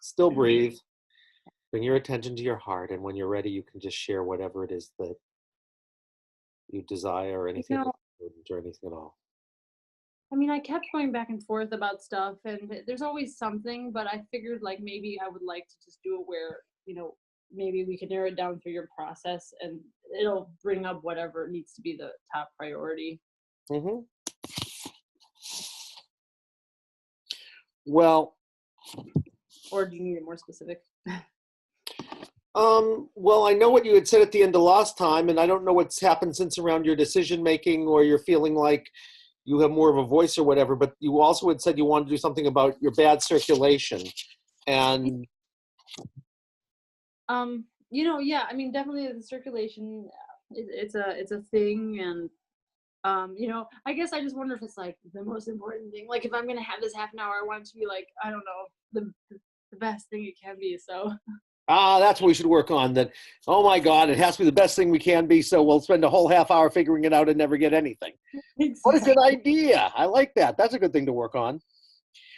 Still breathe. Bring your attention to your heart, and when you're ready, you can just share whatever it is that you desire, or You anything know, that's important, or anything at all. I mean, I kept going back and forth about stuff, and there's always something, but I figured like maybe I would like to just do it where, maybe we could narrow it down through your process and it'll bring up whatever needs to be the top priority. Hmm. Well, Or do you need it more specific? well, I know what you had said at the end of last time, and I don't know what's happened since around your decision making, or you're feeling like you have more of a voice or whatever. But you also had said you wanted to do something about your bad circulation, and Yeah, I mean, definitely the circulation, it's a thing, and I guess I just wonder if it's like the most important thing. Like if I'm gonna have this half an hour, I want it to be like, I don't know, the best thing it can be. So that's what we should work on. That, oh my God, it has to be the best thing we can be. So we'll spend a whole half hour figuring it out and never get anything. What a good exactly. idea! I like that. That's a good thing to work on.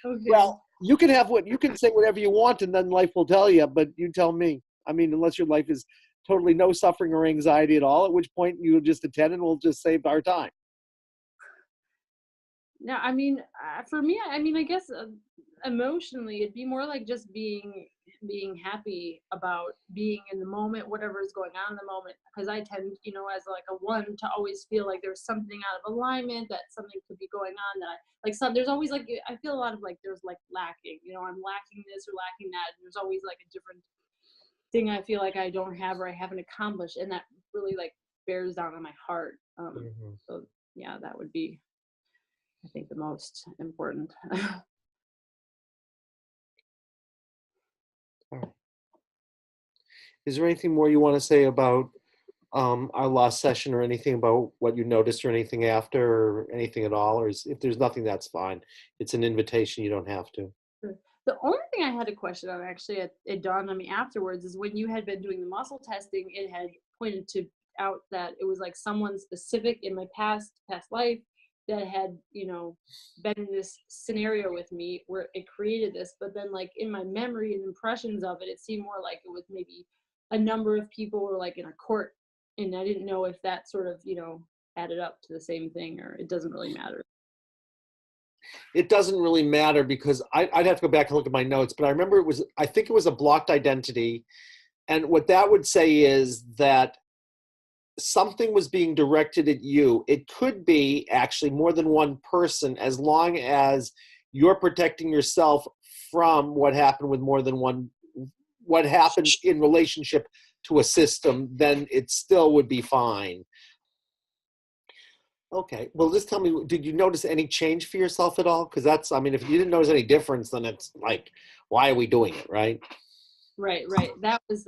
Okay. Well, you can have what you can say whatever you want, and then life will tell you. But you tell me. I mean, unless your life is totally no suffering or anxiety at all, at which point you'll just attend and we'll just save our time. No, I mean, for me, I mean, I guess emotionally, it'd be more like just being happy about being in the moment, whatever is going on in the moment. Because I tend, as like a one, to always feel like there's something out of alignment, that something could be going on, that I like. Some there's always like I feel a lot of like there's like lacking. I'm lacking this or lacking that. And there's always like a different thing I feel like I don't have or I haven't accomplished, and that really like bears down on my heart. Mhm. So yeah, that would be, I think, the most important. All right. Is there anything more you want to say about our last session, or anything about what you noticed, or anything after, or anything at all? Or if there's nothing, that's fine. It's an invitation. You don't have to. Sure. The only thing I had a question on, actually, it dawned on me afterwards, is when you had been doing the muscle testing, it had pointed to out that it was like someone specific in my past life that had, been in this scenario with me where it created this. But then, like in my memory and impressions of it, it seemed more like it was maybe a number of people were like in a court, and I didn't know if that sort of, added up to the same thing, or it doesn't really matter. It doesn't really matter, because I'd have to go back and look at my notes, but I remember I think it was a blocked identity. And what that would say is that something was being directed at you. It could be actually more than one person, as long as you're protecting yourself from what happened with more than one, what happened in relationship to a system, then it still would be fine. Okay. Well, just tell me, did you notice any change for yourself at all? Because that's, I mean, if you didn't notice any difference, then it's like, why are we doing it, right? Right, right. That was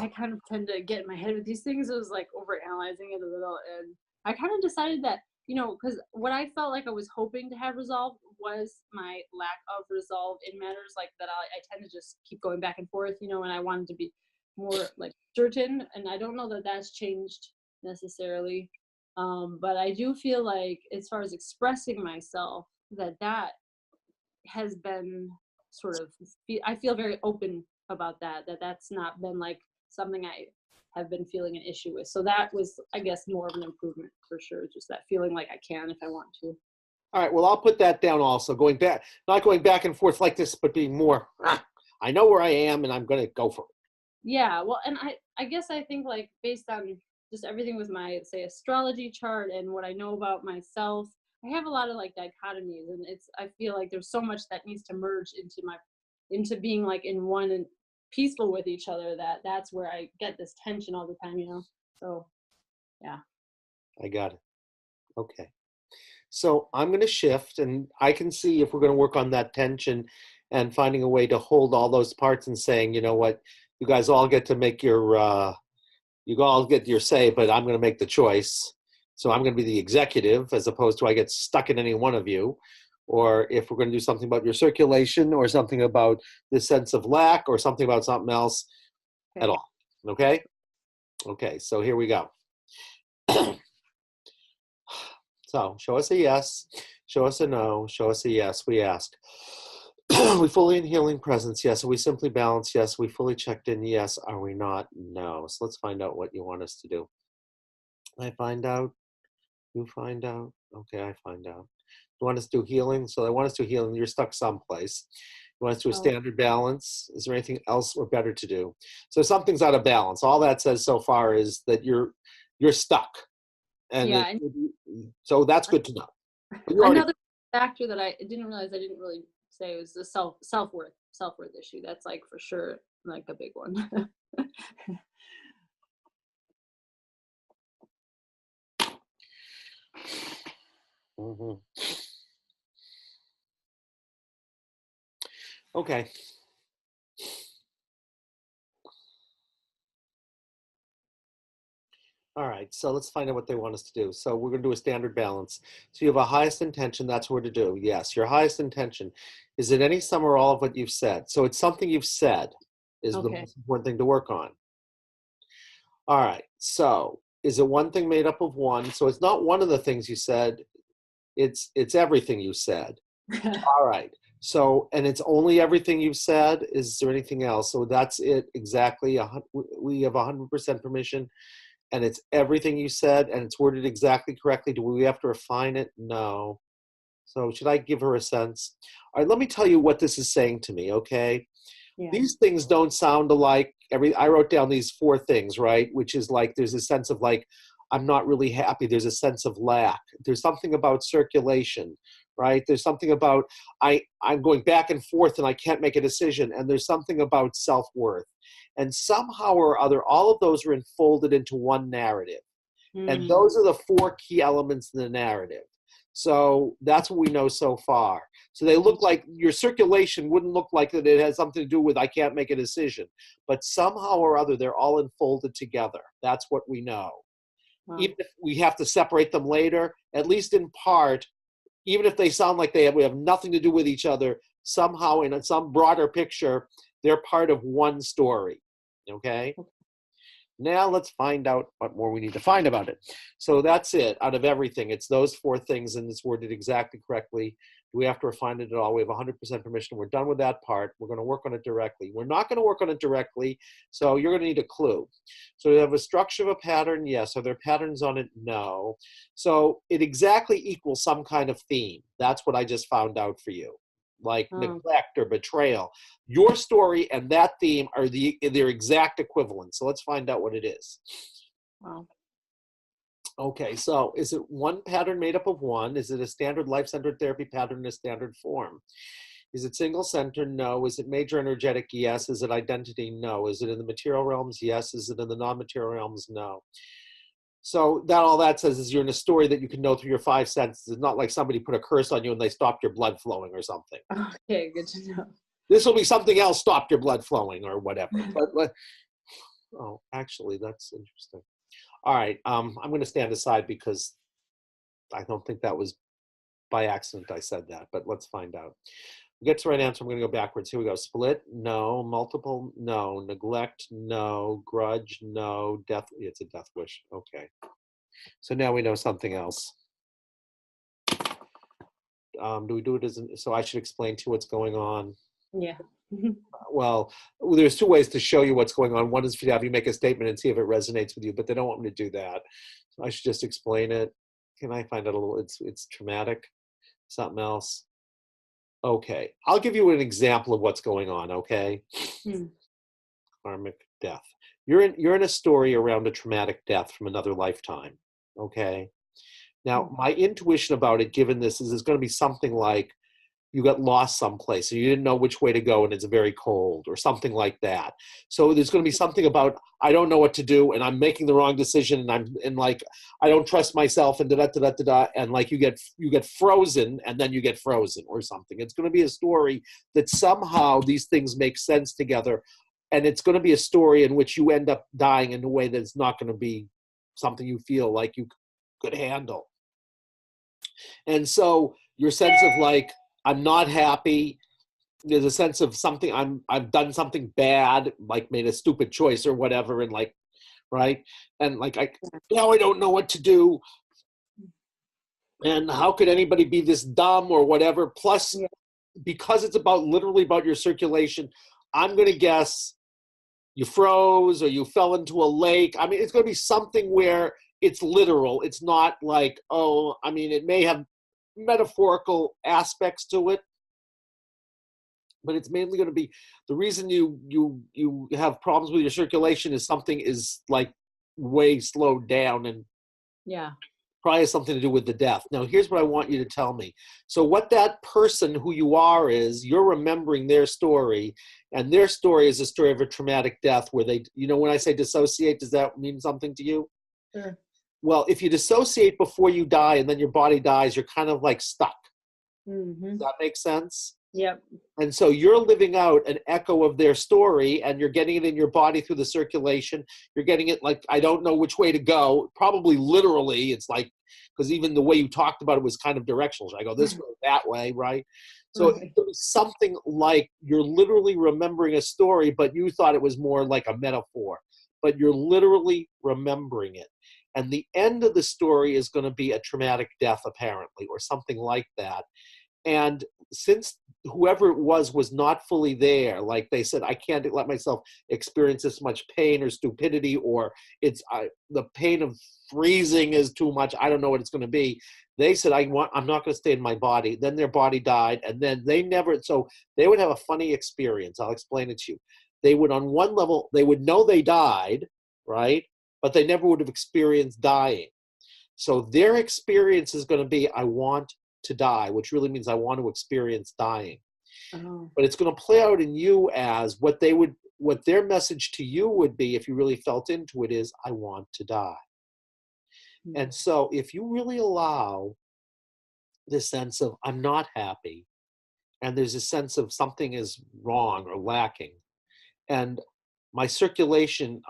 I kind of tend to get in my head with these things. I was like over analyzing it a little, and I kind of decided that, because what I felt like I was hoping to have resolved was my lack of resolve in matters like that. I tend to just keep going back and forth, and I wanted to be more like certain, and I don't know that that's changed necessarily. But I do feel like, as far as expressing myself, that has been sort of, I feel very open about that's not been like something I have been feeling an issue with. So that was, I guess, more of an improvement for sure. Just that feeling like I can if I want to. All right. Well, I'll put that down also. Going back, not going back and forth like this, but being more, I know where I am and I'm going to go for it. Yeah, well, and I guess I think, like, based on just everything with my, say, astrology chart and what I know about myself, I have a lot of like dichotomies, and I feel like there's so much that needs to merge into being like in one and peaceful with each other, that's where I get this tension all the time. So yeah. I got it. Okay. So I'm going to shift, and I can see if we're going to work on that tension and finding a way to hold all those parts and saying, you know what, you guys all get to make you all get your say, but I'm going to make the choice. So I'm going to be the executive, as opposed to I get stuck in any one of you. Or if we're going to do something about your circulation, or something about this sense of lack, or something about something else at Okay. all. Okay? Okay, so here we go. So show us a yes, show us a no, show us a yes. We ask, We fully in healing presence, yes. Are we simply balanced? Yes. Are we fully checked in? Yes. Are we not? No. So let's find out what you want us to do. I find out. You find out. Okay, I find out. You want us to do healing? So I want us to do healing. You're stuck someplace. You want us to do a Oh, standard balance? Is there anything else or better to do? So something's out of balance. All that says so far is that you're stuck, and yeah. And so that's good to know. But you already another factor that I didn't realize I didn't really say was the self-worth issue. That's like for sure like a big one. Mhm. Okay. All right, so let's find out what they want us to do. So we're going to do a standard balance. So you have a highest intention, that's what to do. Yes, your highest intention. Is it any, some, or all of what you've said? So it's something you've said is the Okay. most important thing to work on. All right, so is it one thing made up of one? So it's not one of the things you said, it's everything you said. All right. So, and it's only everything you've said. Is there anything else? So that's it exactly. We have 100% permission, and it's everything you said, and it's worded exactly correctly. Do we have to refine it? No. So should I give her a sense? All right, let me tell you what this is saying to me, okay? Yeah. These things don't sound alike. I wrote down these four things, right? Which is like there's a sense of like I'm not really happy. There's a sense of lack. There's something about circulation, right? There's something about I'm going back and forth and I can't make a decision. And there's something about self-worth. And somehow or other, all of those are enfolded into one narrative. And Mm. those are the four key elements in the narrative. So that's what we know so far. So they look like your circulation wouldn't look like that it has something to do with I can't make a decision. But somehow or other, they're all enfolded together. That's what we know. Wow. Even if we have to separate them later, at least in part, even if they sound like we have nothing to do with each other, somehow in some broader picture, they're part of one story. Okay? Now let's find out what more we need to find about it. So that's it. Out of everything, it's those four things, and it's worded exactly correctly. Do we have to refine it at all? We have 100% permission. We're done with that part. We're going to work on it directly. We're not going to work on it directly, so you're going to need a clue. So we have a structure of a pattern. Yes. Are there patterns on it? No. So it exactly equals some kind of theme. That's what I just found out for you, like Oh, neglect or betrayal. Your story and that theme are their exact equivalent. So let's find out what it is. wow. Okay, so is it one pattern made up of one? Is it a standard life-centered therapy pattern in a standard form? Is it single-centered? No. Is it major energetic? Yes. Is it identity? No. Is it in the material realms? Yes. Is it in the non-material realms? No. So that all that says is you're in a story that you can know through your five senses. It's not like somebody put a curse on you and they stopped your blood flowing or something. Okay, good to know. This will be something else stopped your blood flowing or whatever. But oh, actually, that's interesting. All right, I'm going to stand aside because I don't think that was by accident I said that, but let's find out. We get to the right answer. I'm going to go backwards. Here we go. Split, no. Multiple, no. Neglect, no. Grudge, no. Death, it's a death wish. Okay. So now we know something else. Do we do it as so I should explain to you what's going on? Yeah. Well, there's two ways to show you what's going on. One is to have you make a statement and see if it resonates with you, but they don't want me to do that. So I should just explain it. Can I find out a little? It's traumatic. Something else. Okay, I'll give you an example of what's going on. Okay, Hmm. karmic death. You're in a story around a traumatic death from another lifetime. Okay. Now, my intuition about it, given this, is it's going to be something like you got lost someplace and you didn't know which way to go and it's very cold or something like that. So there's going to be something about I don't know what to do and I'm making the wrong decision and I don't trust myself and da da da da da and like you get frozen and then you get frozen or something. It's going to be a story that somehow these things make sense together, and it's going to be a story in which you end up dying in a way that's not going to be something you feel like you could handle. And so your sense of like I'm not happy. There's a sense of something I've done something bad, like made a stupid choice or whatever, and like right, and like now I don't know what to do, and how could anybody be this dumb or whatever. Plus, Yeah. because it's literally about your circulation, I'm going to guess you froze or you fell into a lake. I mean, it's going to be something where it's literal. It's not like, oh, I mean, it may have metaphorical aspects to it, but it's mainly going to be the reason you have problems with your circulation is something is like way slowed down, and Yeah. probably has something to do with the death. Now, here's what I want you to tell me. So what that person who you are is, you're remembering their story, and their story is a story of a traumatic death where they, when I say dissociate, does that mean something to you? Sure. Well, if you dissociate before you die and then your body dies, you're kind of like stuck. Mm-hmm. Does that make sense? Yep. And so you're living out an echo of their story, and you're getting it in your body through the circulation. You're getting it like, I don't know which way to go. Probably literally, it's like, because even the way you talked about it was kind of directional. So I go this way, that way, right? So Right. it was something like you're literally remembering a story, but you thought it was more like a metaphor. But you're literally remembering it. And the end of the story is going to be a traumatic death, apparently, or something like that. And since whoever it was not fully there, like they said, I can't let myself experience this much pain or stupidity, or the pain of freezing is too much. I don't know what it's going to be. They said, I'm not going to stay in my body. Then their body died, and then so they would have a funny experience. I'll explain it to you. They would, on one level, they would know they died, right? But they never would have experienced dying. So their experience is going to be, I want to die, which really means I want to experience dying. Oh. But it's going to play out in you as what their message to you would be, if you really felt into it, is, I want to die. Mm-hmm. And so if you really allow this sense of, I'm not happy, and there's a sense of something is wrong or lacking, and my circulation,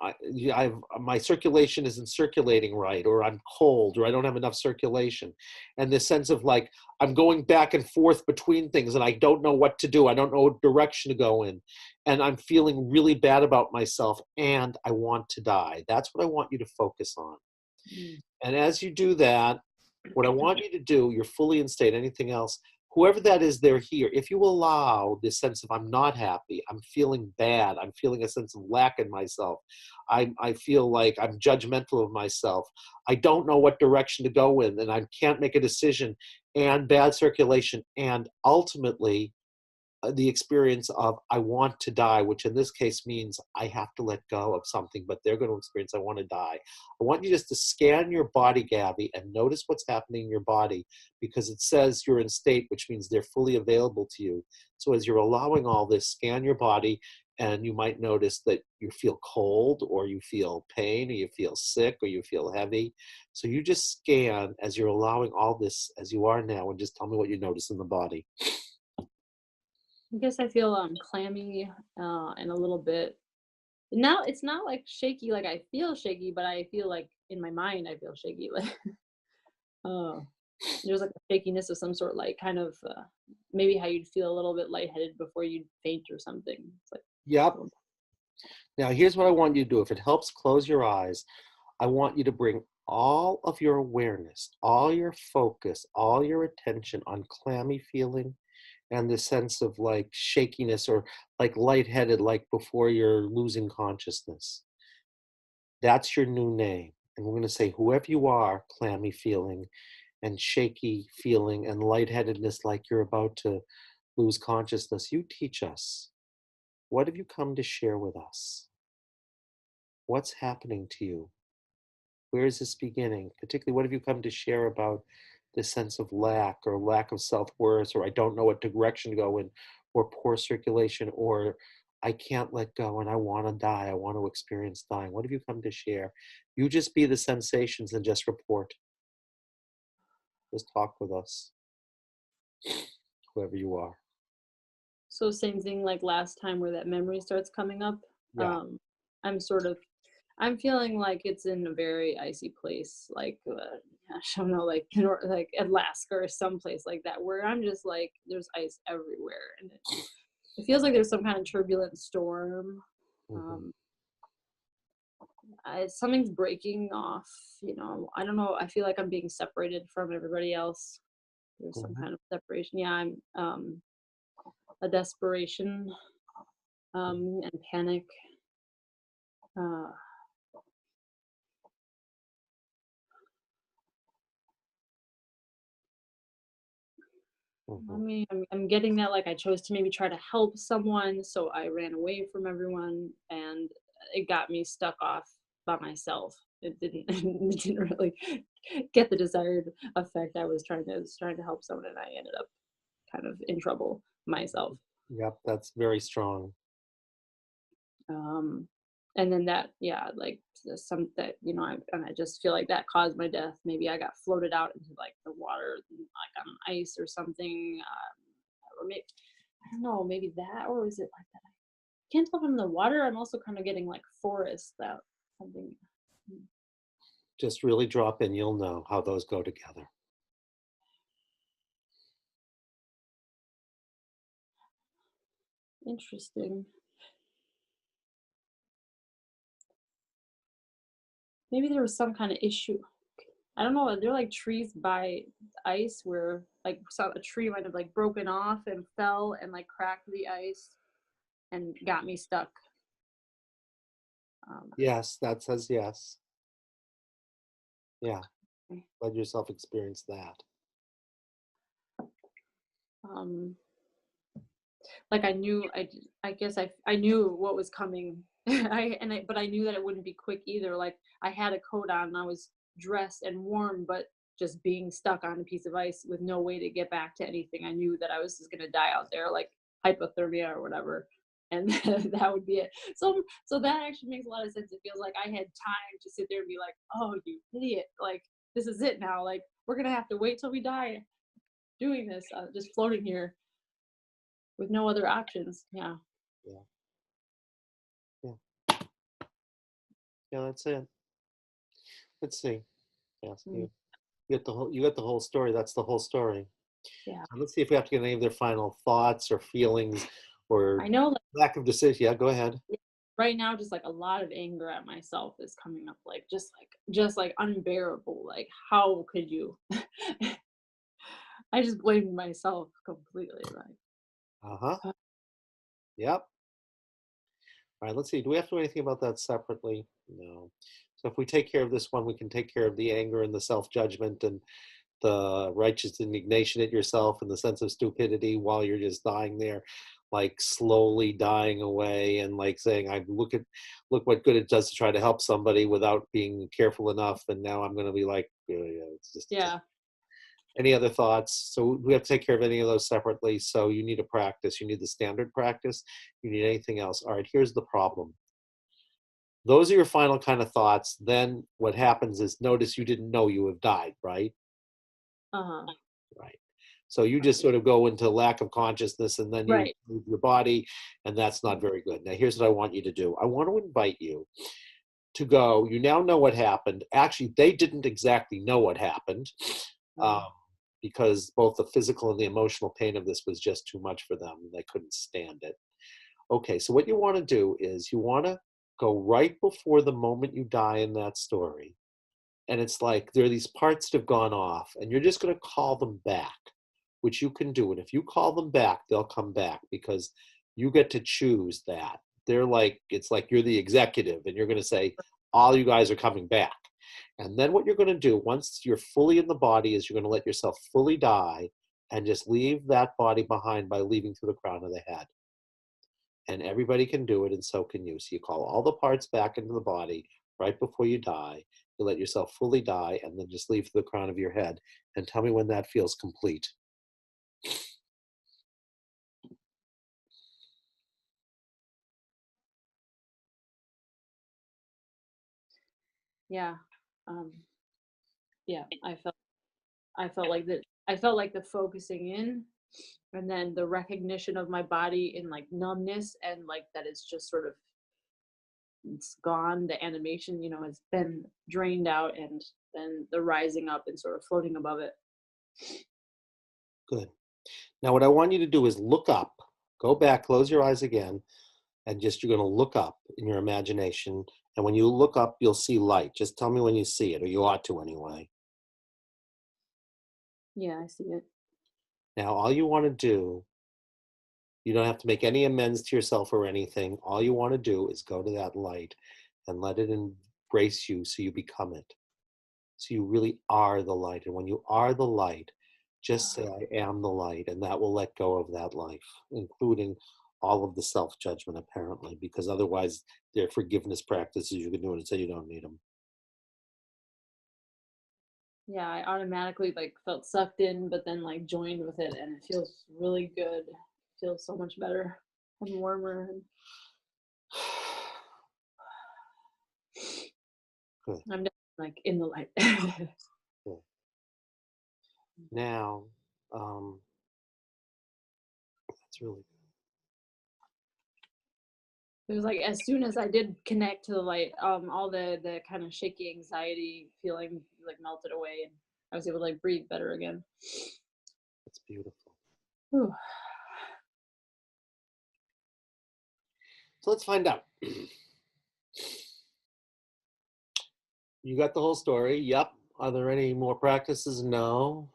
my circulation isn't circulating right, or I'm cold, or I don't have enough circulation. And this sense of like, I'm going back and forth between things and I don't know what to do. I don't know what direction to go in. And I'm feeling really bad about myself, and I want to die. That's what I want you to focus on. Mm. And as you do that, what I want you to do, you're fully in state, anything else, whoever that is, they're here. If you allow this sense of, I'm not happy, I'm feeling bad, I'm feeling a sense of lack in myself, I feel like I'm judgmental of myself, I don't know what direction to go in, and I can't make a decision, and bad circulation, and ultimately the experience of, I want to die, which in this case means I have to let go of something, but they're going to experience, I want to die. I want you just to scan your body, Gabby, and notice what's happening in your body, because it says you're in state, which means they're fully available to you. So as you're allowing all this, scan your body, and you might notice that you feel cold, or you feel pain, or you feel sick, or you feel heavy. So you just scan as you're allowing all this as you are now, and just tell me what you notice in the body. I guess I feel clammy and a little bit. Now it's not like shaky, like I feel shaky, but I feel like in my mind I feel shaky. Like uh, there's like a shakiness of some sort, like kind of maybe how you'd feel a little bit lightheaded before you'd faint or something. It's like, Yep. Now, here's what I want you to do. If it helps, close your eyes. I want you to bring all of your awareness, all your focus, all your attention on clammy feeling and the sense of like shakiness or like lightheaded, like before you're losing consciousness. That's your new name. And we're going to say, whoever you are, clammy feeling and shaky feeling and lightheadedness, like you're about to lose consciousness, you teach us. What have you come to share with us? What's happening to you? Where is this beginning? Particularly, what have you come to share about this sense of lack or lack of self-worth, or I don't know what direction to go in, or poor circulation, or I can't let go and I want to die. I want to experience dying. What have you come to share? You just be the sensations and just report. Just talk with us, whoever you are. so same thing like last time where that memory starts coming up. Yeah. I'm sort of I'm feeling like it's in a very icy place, like I don't know, like like Alaska or someplace like that, where I'm just like there's ice everywhere, and it feels like there's some kind of turbulent storm. Mm-hmm. Um, something's breaking off. I don't know. I feel like I'm being separated from everybody else. There's some Mm-hmm. kind of separation. Yeah, I'm. a desperation and panic. Uh, I Mhm. mean, I'm getting that like I chose to maybe try to help someone, so I ran away from everyone, and it got me stuck off by myself. It didn't it didn't really get the desired effect. I was trying to help someone, and I ended up kind of in trouble myself. Yep, that's very strong. Um, and then that, yeah, like some that and I just feel like that caused my death. Maybe I got floated out into like the water, like on ice or something, or maybe I don't know, maybe that, or is it like that? I can't tell if I'm in the water. I'm also kind of getting like forest that something. Hmm, Just really drop in, you'll know how those go together. interesting. Maybe there was some kind of issue. I don't know. Are there like trees by ice where like a tree might have like broken off and fell and like cracked the ice and got me stuck. Um, Yes, that says yes. Yeah, okay. let yourself experience that. um, like I guess I knew what was coming. But I knew that it wouldn't be quick either. Like I had a coat on and I was dressed and warm, but just being stuck on a piece of ice with no way to get back to anything. I knew that I was just gonna die out there, like hypothermia or whatever. And that would be it. So that actually makes a lot of sense. It feels like I had time to sit there and be like, oh, you idiot. Like this is it now. Like we're gonna have to wait till we die doing this, just floating here with no other options. Yeah. Yeah, yeah, yeah, that's it. Let's see. Yes, Mm, you got the whole story. That's the whole story. yeah. So let's see if we have to get any of their final thoughts or feelings or I know, like, lack of decision. Yeah, go ahead. yeah, right now, just like a lot of anger at myself is coming up, like just like unbearable. Like, how could you? I just blamed myself completely. Like, Uh-huh. uh, Yep. All right, let's see. Do we have to do anything about that separately? No. So if we take care of this one, we can take care of the anger and the self-judgment and the righteous indignation at yourself and the sense of stupidity while you're just dying there, like slowly dying away and like saying, I look what good it does to try to help somebody without being careful enough. And now I'm going to be like, yeah, it's just yeah, any other thoughts? So we have to take care of any of those separately. So you need a practice. You need the standard practice. You need anything else. All right, here's the problem. Those are your final kind of thoughts. Then what happens is notice you didn't know you have died, right? uh-huh, Right. So you just sort of go into lack of consciousness and then you right, move your body, and that's not very good. Now, here's what I want you to do. I want to invite you to go. You now know what happened. Actually, they didn't exactly know what happened mm, um, because both the physical and the emotional pain of this was just too much for them. They couldn't stand it. Okay, so what you want to do is you want to go right before the moment you die in that story. And it's like there are these parts that have gone off, and you're just going to call them back, which you can do. And if you call them back, they'll come back because you get to choose that. They're like, it's like you're the executive, and you're going to say, all you guys are coming back. And then what you're going to do once you're fully in the body is you're going to let yourself fully die and just leave that body behind by leaving through the crown of the head. And everybody can do it, and so can you. So you call all the parts back into the body right before you die. You let yourself fully die, and then just leave the crown of your head. And tell me when that feels complete. yeah, um, yeah. I felt like that. I felt like the focusing in, and then the recognition of my body in like numbness, and like that it's just sort of it's gone. The animation, has been drained out, and then the rising up and sort of floating above it. Good. Now, what I want you to do is look up. Go back, close your eyes again, and just you're going to look up in your imagination. And when you look up, you'll see light. Just tell me when you see it, or you ought to anyway. Yeah, I see it. Now, all you want to do You don't have to make any amends to yourself or anything. All you want to do is go to that light and let it embrace you so you become it. So you really are the light. And when you are the light, just say, I am the light. And that will let go of that life, including all of the self judgment, apparently, because otherwise, there are forgiveness practices you can do and say you don't need them. Yeah, I automatically like felt sucked in, but then like joined with it, and it feels really good. It feels so much better and warmer. And Good. I'm definitely like in the light. Good. Now, that's really good. It was like as soon as I did connect to the light, all the kind of shaky anxiety feeling like melted away, and I was able to like breathe better again. That's beautiful. Whew. So let's find out. You got the whole story. Yep. Are there any more practices? No.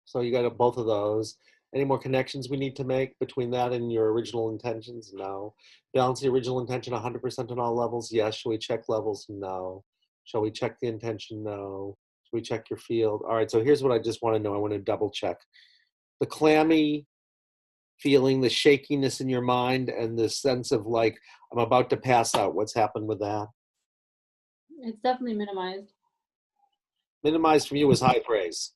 So you got both of those. Any more connections we need to make between that and your original intentions? No. Balance the original intention 100% on all levels? Yes. Shall we check levels? No. Shall we check the intention? No. Shall we check your field? All right. So here's what I just want to know. I want to double check. The clammy feeling, the shakiness in your mind, and the sense of like, I'm about to pass out. What's happened with that? It's definitely minimized. Minimized from you is high praise.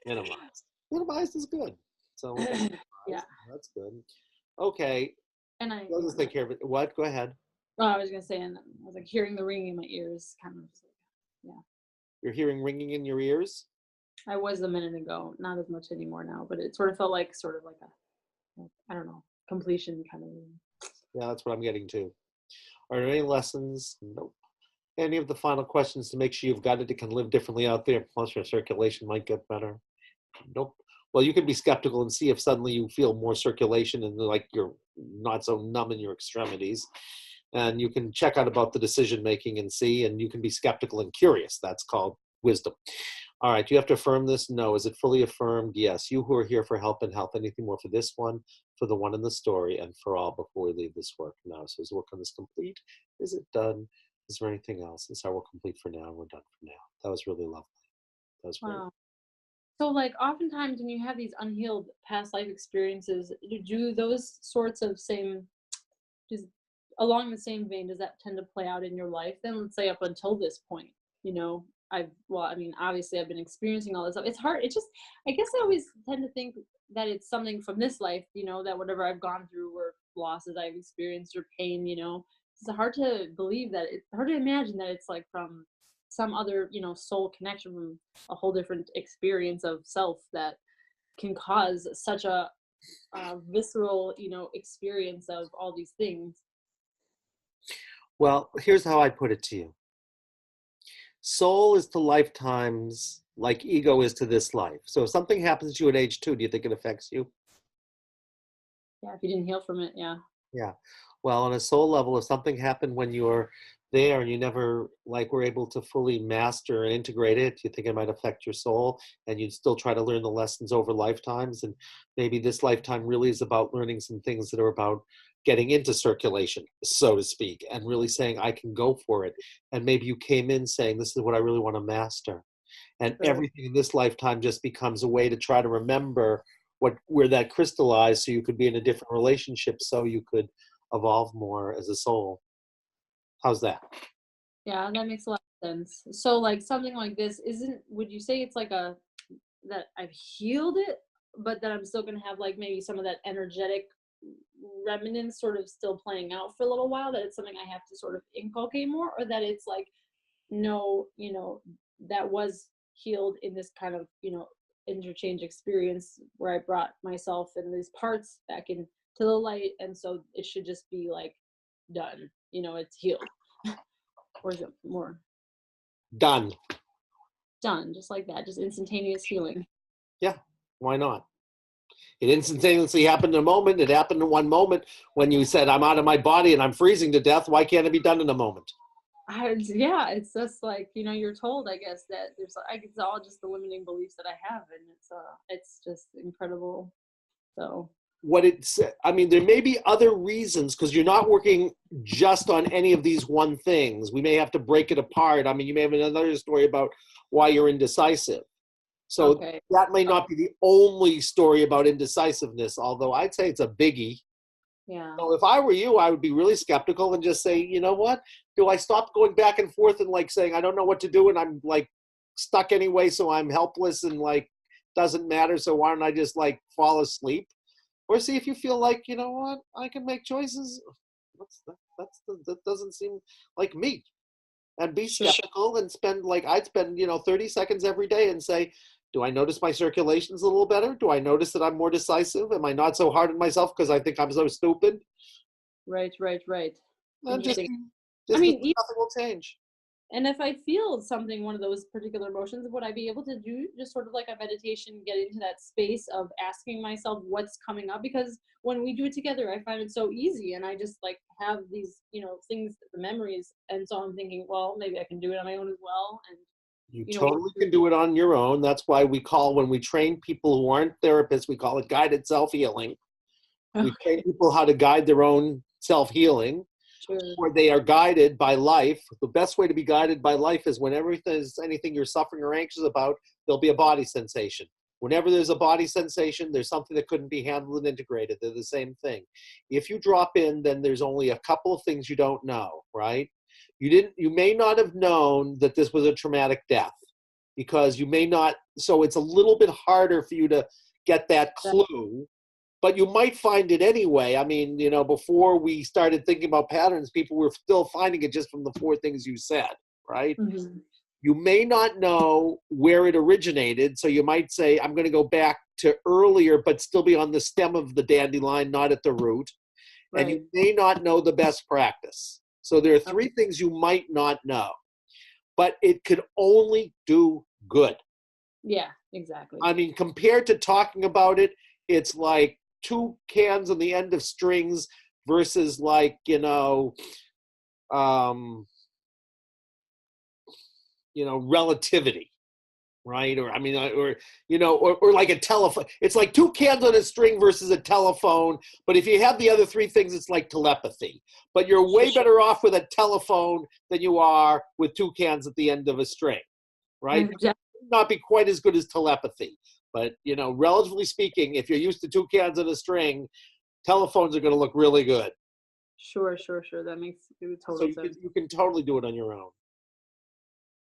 Minimized. Minimized is good. So Yeah, that's good. Okay. and I. I'll just take care of it. What? Go ahead. Oh, I was gonna say, and I was like hearing the ringing in my ears, kind of. Yeah, You're hearing ringing in your ears? I was a minute ago, not as much anymore now, but it sort of felt like I don't know, completion kind of. Yeah, that's what I'm getting to. Are there any lessons? Nope. Any of the final questions to make sure you've got it, it can live differently out there, plus your circulation might get better? Nope. Well, you can be skeptical and see if suddenly you feel more circulation and like you're not so numb in your extremities. And you can check out about the decision making and see, and you can be skeptical and curious. That's called wisdom. All right, do you have to affirm this? No. Is it fully affirmed? Yes. You who are here for help and health, anything more for this one, for the one in the story, and for all before we leave this work now. So is the work on this complete? Is it done? Is there anything else? Is our work complete for now? We're done for now. That was really lovely. That was great. Wow. So, like, oftentimes when you have these unhealed past life experiences, do those sorts of same, just along the same vein, does that tend to play out in your life? Then, let's say up until this point, you know, I mean, obviously, I've been experiencing all this stuff. It's hard. It just, I guess, I always tend to think that it's something from this life, you know, that whatever I've gone through or losses I've experienced or pain, you know, it's hard to believe that. It's hard to imagine that it's like from some other, you know, soul connection from a whole different experience of self that can cause such a visceral, you know, experience of all these things. Well, here's how I put it to you. Soul is to lifetimes like ego is to this life. So if something happens to you at age 2, do you think it affects you? Yeah, if you didn't heal from it, yeah. Yeah. Well, on a soul level, if something happened when you were there and you never like were able to fully master and integrate it, you think it might affect your soul and you'd still try to learn the lessons over lifetimes. And maybe this lifetime really is about learning some things that are about getting into circulation, so to speak, and really saying, I can go for it. And maybe you came in saying, this is what I really want to master. And Right. everything in this lifetime just becomes a way to try to remember where that crystallized so you could be in a different relationship so you could evolve more as a soul. How's that? Yeah, that makes a lot of sense. So like something like this isn't, would you say it's like a that I've healed it, but that I'm still gonna have like maybe some of that energetic remnants sort of still playing out for a little while, that it's something I have to sort of inculcate more, or that it's like, no, you know, that was healed in this kind of, you know, interchange experience where I brought myself and these parts back into the light, and so it should just be like done, you know, it's healed. Or is it more Done. done, just like that, just instantaneous healing? Yeah, why not? It instantaneously happened in a moment. It happened in one moment when you said, I'm out of my body and I'm freezing to death. Why can't it be done in a moment? Yeah, it's just like, you know, you're told, I guess, that there's like it's all just the limiting beliefs that I have, and it's just incredible. So I mean, there may be other reasons because you're not working just on any of these one things. We may have to break it apart. I mean, you may have another story about why you're indecisive. So okay. that may not be the only story about indecisiveness, although I'd say it's a biggie. Yeah. So if I were you, I would be really skeptical and just say, you know what? Do I stop going back and forth and like saying, I don't know what to do and I'm like stuck anyway, so I'm helpless and like doesn't matter, so why don't I just like fall asleep? Or see if you feel like, you know what, I can make choices. That doesn't seem like me. And be Sure. skeptical and I'd spend, 30 seconds every day and say, do I notice my circulation's a little better? Do I notice that I'm more decisive? Am I not so hard on myself because I think I'm so stupid? Right. And Interesting. I just mean, nothing will change. and if I feel something, one of those particular emotions, would I be able to do just sort of like a meditation, get into that space of asking myself what's coming up? Because when we do it together, I find it so easy, and I just like have these, things, the memories, and so I'm thinking, well, maybe I can do it on my own as well, and You work totally through. can do it on your own. That's why when we train people who aren't therapists, we call it guided self-healing. We train Okay, people how to guide their own self-healing, sure. or they are guided by life. The best way to be guided by life is whenever there's anything you're suffering or anxious about, there'll be a body sensation. Whenever there's a body sensation, there's something that couldn't be handled and integrated. They're the same thing. If you drop in, then there's only a couple of things you don't know, right? You may not have known that this was a traumatic death because you may not, so it's a little bit harder for you to get that clue, but you might find it anyway. I mean, before we started thinking about patterns, people were still finding it just from the four things you said, right? Hmm. You may not know where it originated, so you might say, I'm going to go back to earlier, but still be on the stem of the dandelion, not at the root. And you Right. may not know the best practice. So there are Oh, three things you might not know, but it could only do good. yeah, exactly. I mean, compared to talking about it, it's like two cans on the end of strings versus like, um, relativity, right? Or I mean, or like a telephone. It's like two cans on a string versus a telephone. But if you have the other three things, it's like telepathy. But you're way Sure. better off with a telephone than you are with two cans at the end of a string, right? Not be quite as good as telepathy, but relatively speaking, if you're used to two cans on a string, telephones are going to look really good. Sure. That makes So total sense. you can totally do it on your own.